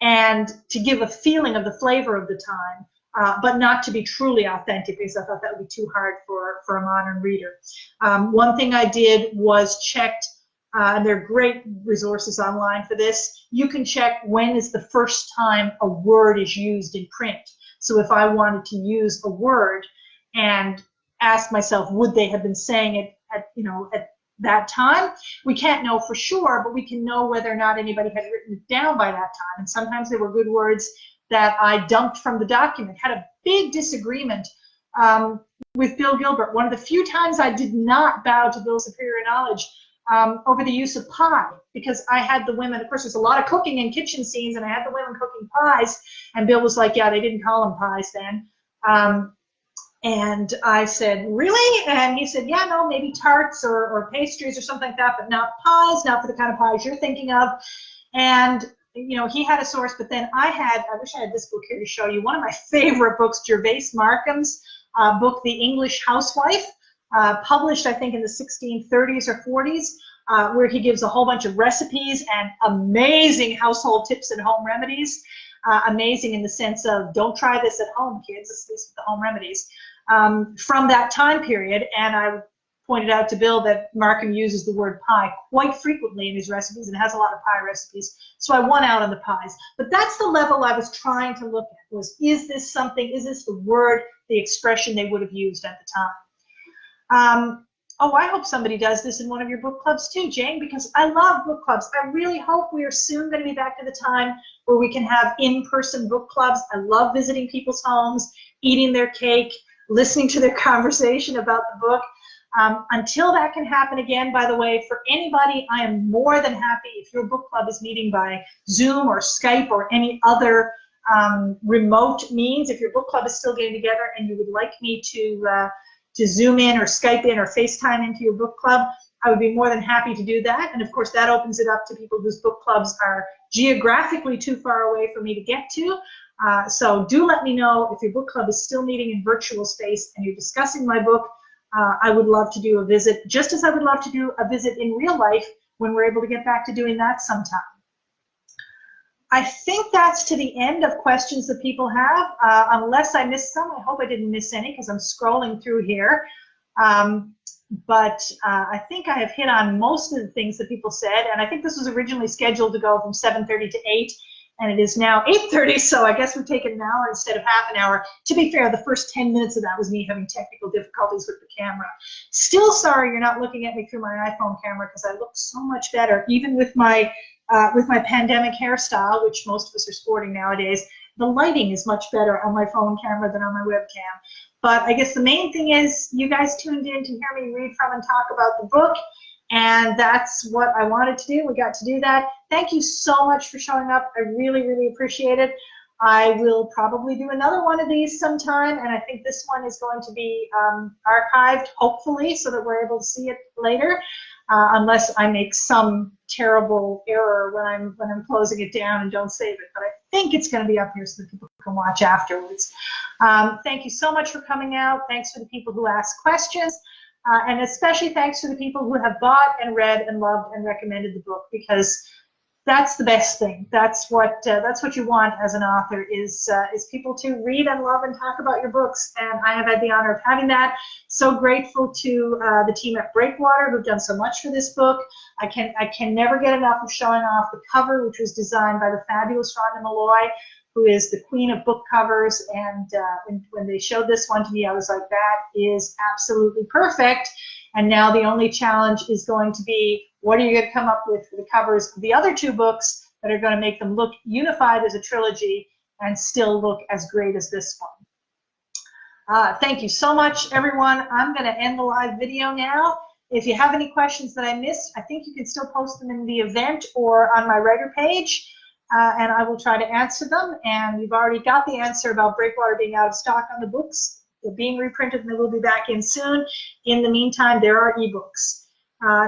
and to give a feeling of the flavor of the time, but not to be truly authentic because I thought that would be too hard for a modern reader. One thing I did was checked, and there are great resources online for this. You can check when is the first time a word is used in print. So if I wanted to use a word and ask myself, would they have been saying it at that time? We can't know for sure, but we can know whether or not anybody had written it down by that time. And sometimes there were good words that I dumped from the document. Had a big disagreement with Bill Gilbert. One of the few times I did not bow to Bill's superior knowledge over the use of pie, because I had the women, of course there's a lot of cooking in kitchen scenes, and I had the women cooking pies, and Bill was like, yeah, they didn't call them pies then. And I said, really? And he said, yeah, no, maybe tarts or pastries or something like that, but not pies, not for the kind of pies you're thinking of. And he had a source, but then I wish I had this book here to show you, one of my favorite books, Gervase Markham's book, The English Housewife, published, I think, in the 1630s or 40s, where he gives a whole bunch of recipes and amazing household tips and home remedies. Amazing in the sense of, don't try this at home, kids. This is the home remedies from that time period. And I pointed out to Bill that Markham uses the word pie quite frequently in his recipes and has a lot of pie recipes. So I won out on the pies. But that's the level I was trying to look at, was, is this the word, the expression they would have used at the time? I hope somebody does this in one of your book clubs too, Jane, because I love book clubs. I really hope we are soon going to be back to the time where we can have in-person book clubs. I love visiting people's homes, eating their cake, listening to their conversation about the book. Until that can happen again, by the way, for anybody, I am more than happy if your book club is meeting by Zoom or Skype or any other remote means. If your book club is still getting together and you would like me to Zoom in or Skype in or FaceTime into your book club, I would be more than happy to do that. And of course, that opens it up to people whose book clubs are geographically too far away for me to get to. So do let me know if your book club is still meeting in virtual space and you're discussing my book. I would love to do a visit, just as I would love to do a visit in real life when we're able to get back to doing that sometime. I think that's to the end of questions that people have, unless I missed some. I hope I didn't miss any because I'm scrolling through here. But I think I have hit on most of the things that people said, and I think this was originally scheduled to go from 7:30 to 8, and it is now 8:30, so I guess we've taken an hour instead of half an hour. To be fair, the first 10 minutes of that was me having technical difficulties with the camera. Still sorry you're not looking at me through my iPhone camera because I look so much better, even with my pandemic hairstyle, which most of us are sporting nowadays. The lighting is much better on my phone camera than on my webcam. But I guess the main thing is you guys tuned in to hear me read from and talk about the book, and that's what I wanted to do. We got to do that. Thank you so much for showing up. I really, really appreciate it. I will probably do another one of these sometime, and I think this one is going to be archived, hopefully, so that we're able to see it later, unless I make some terrible error when I'm closing it down and don't save it. But I think it's going to be up here so that people can watch afterwards. Thank you so much for coming out. Thanks for the people who asked questions. And especially thanks to the people who have bought and read and loved and recommended the book, because that's the best thing. That's what you want as an author, is people to read and love and talk about your books. And I have had the honor of having that. So grateful to the team at Breakwater who've done so much for this book. I can never get enough of showing off the cover, which was designed by the fabulous Rhonda Malloy, who is the queen of book covers. And when they showed this one to me, I was like, that is absolutely perfect. And now the only challenge is going to be, what are you going to come up with for the covers of the other two books that are going to make them look unified as a trilogy and still look as great as this one? Thank you so much, everyone. I'm going to end the live video now. If you have any questions that I missed, I think you can still post them in the event or on my writer page. And I will try to answer them. And we've already got the answer about Breakwater being out of stock on the books. They're being reprinted and they will be back in soon. In the meantime, there are ebooks.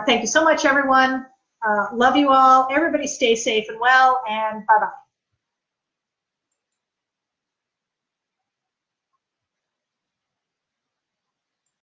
Thank you so much, everyone. Love you all. Everybody stay safe and well, and bye-bye.